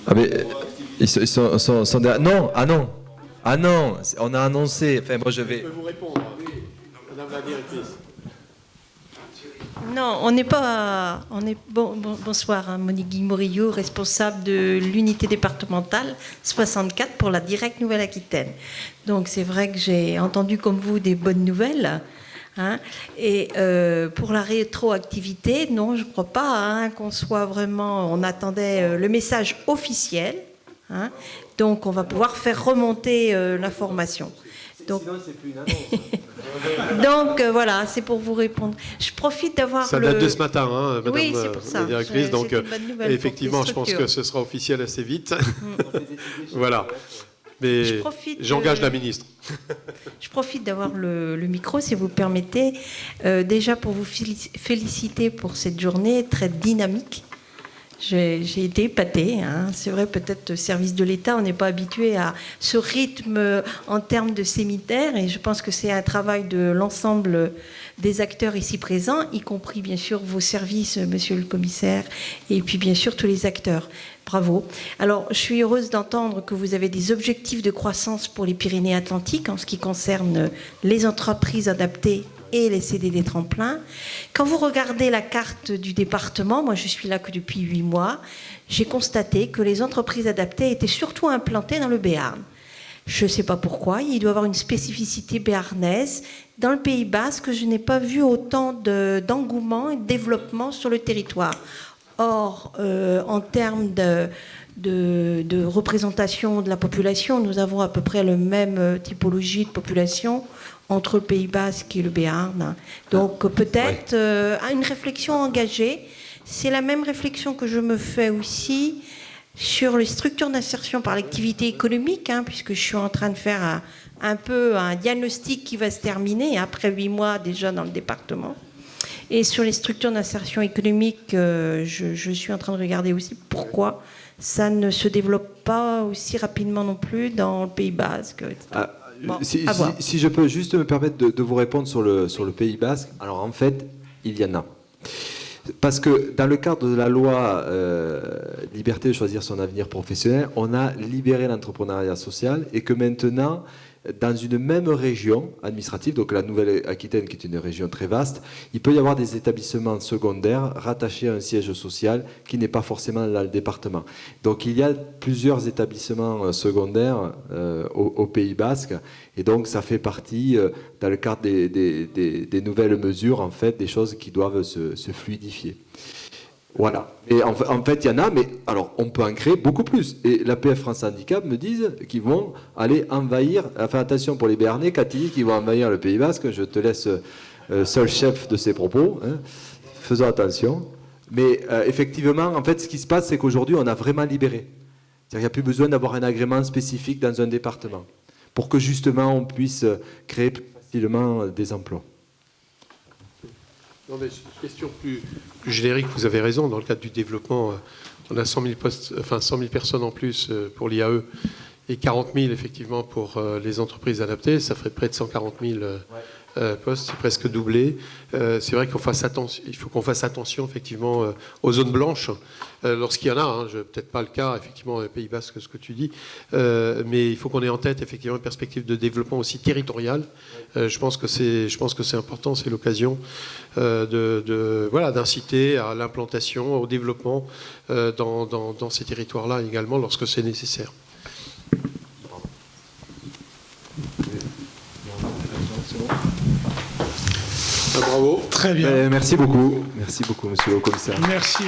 Ah mais sont derrière. Non, ah non, ah non, on a annoncé. Enfin, moi je vais. Je peux vous répondre, Madame la directrice. Non, on n'est pas. Bonsoir, hein, Monique Guy-Morillo, responsable de l'unité départementale 64 pour la Direct Nouvelle-Aquitaine. Donc c'est vrai que j'ai entendu comme vous des bonnes nouvelles. Hein, et pour la rétroactivité, non, je ne crois pas hein, qu'on soit vraiment. On attendait le message officiel. Hein, donc on va pouvoir faire remonter l'information. Donc, sinon, c'est plus une annonce. Donc voilà, c'est pour vous répondre. Je profite d'avoir. Ça date de ce matin, hein, Madame oui, c'est pour ça. La directrice. Donc effectivement, je pense que ce sera officiel assez vite. Voilà. Mais j'engage la ministre. Je profite d'avoir le micro, si vous permettez, déjà pour vous féliciter pour cette journée très dynamique. J'ai été épatée. Hein. C'est vrai, peut-être service de l'État, on n'est pas habitué à ce rythme en termes de séminaire. Et je pense que c'est un travail de l'ensemble des acteurs ici présents, y compris bien sûr vos services, monsieur le commissaire, et puis bien sûr tous les acteurs. Bravo. Alors, je suis heureuse d'entendre que vous avez des objectifs de croissance pour les Pyrénées-Atlantiques en ce qui concerne les entreprises adaptées et les CDD tremplins. Quand vous regardez la carte du département, moi je suis là que depuis 8 mois, j'ai constaté que les entreprises adaptées étaient surtout implantées dans le Béarn. Je ne sais pas pourquoi, il doit y avoir une spécificité béarnaise. Dans le Pays Basque, je n'ai pas vu autant d'engouement et de développement sur le territoire. Or, en termes de représentation de la population, nous avons à peu près la même typologie de population entre le Pays Basque et le Béarn. Donc peut-être une réflexion engagée. C'est la même réflexion que je me fais aussi sur les structures d'insertion par l'activité économique, hein, puisque je suis en train de faire un peu un diagnostic qui va se terminer après 8 mois déjà dans le département. Et sur les structures d'insertion économique, je suis en train de regarder aussi pourquoi ça ne se développe pas aussi rapidement non plus dans le Pays Basque, etc. Bon, si je peux juste me permettre de vous répondre sur le Pays Basque, alors en fait, il y en a. Parce que dans le cadre de la loi Liberté de choisir son avenir professionnel, on a libéré l'entrepreneuriat social et que maintenant, dans une même région administrative, donc la Nouvelle-Aquitaine qui est une région très vaste, il peut y avoir des établissements secondaires rattachés à un siège social qui n'est pas forcément dans le département. Donc il y a plusieurs établissements secondaires au Pays Basque et donc ça fait partie, dans le cadre des nouvelles mesures, en fait, des choses qui doivent se fluidifier. Voilà. Et en fait, il y en a, mais alors on peut en créer beaucoup plus. Et l'APF France Handicap me disent qu'ils vont aller envahir. Enfin, attention pour les Béarnais, quand ils disent qu'ils vont envahir le Pays Basque, je te laisse seul chef de ces propos. Hein. Faisons attention. Mais effectivement, en fait, ce qui se passe, c'est qu'aujourd'hui, on a vraiment libéré. C'est-à-dire qu'il n'y a plus besoin d'avoir un agrément spécifique dans un département pour que justement on puisse créer plus facilement des emplois. Non, mais question plus générique, vous avez raison, dans le cadre du développement, on a 100 000 postes, enfin 100 000 personnes en plus pour l'IAE et 40 000 effectivement pour les entreprises adaptées, ça ferait près de 140 000 postes, c'est presque doublé. C'est vrai qu'il faut qu'on fasse attention effectivement aux zones blanches, lorsqu'il y en a, hein, peut-être pas le cas effectivement au Pays Basque, ce que tu dis, mais il faut qu'on ait en tête effectivement une perspective de développement aussi territorial. Je pense que c'est important, c'est l'occasion d'inciter à l'implantation, au développement dans ces territoires-là également lorsque c'est nécessaire. Bravo. Très bien. Merci beaucoup. Merci beaucoup, monsieur le commissaire. Merci.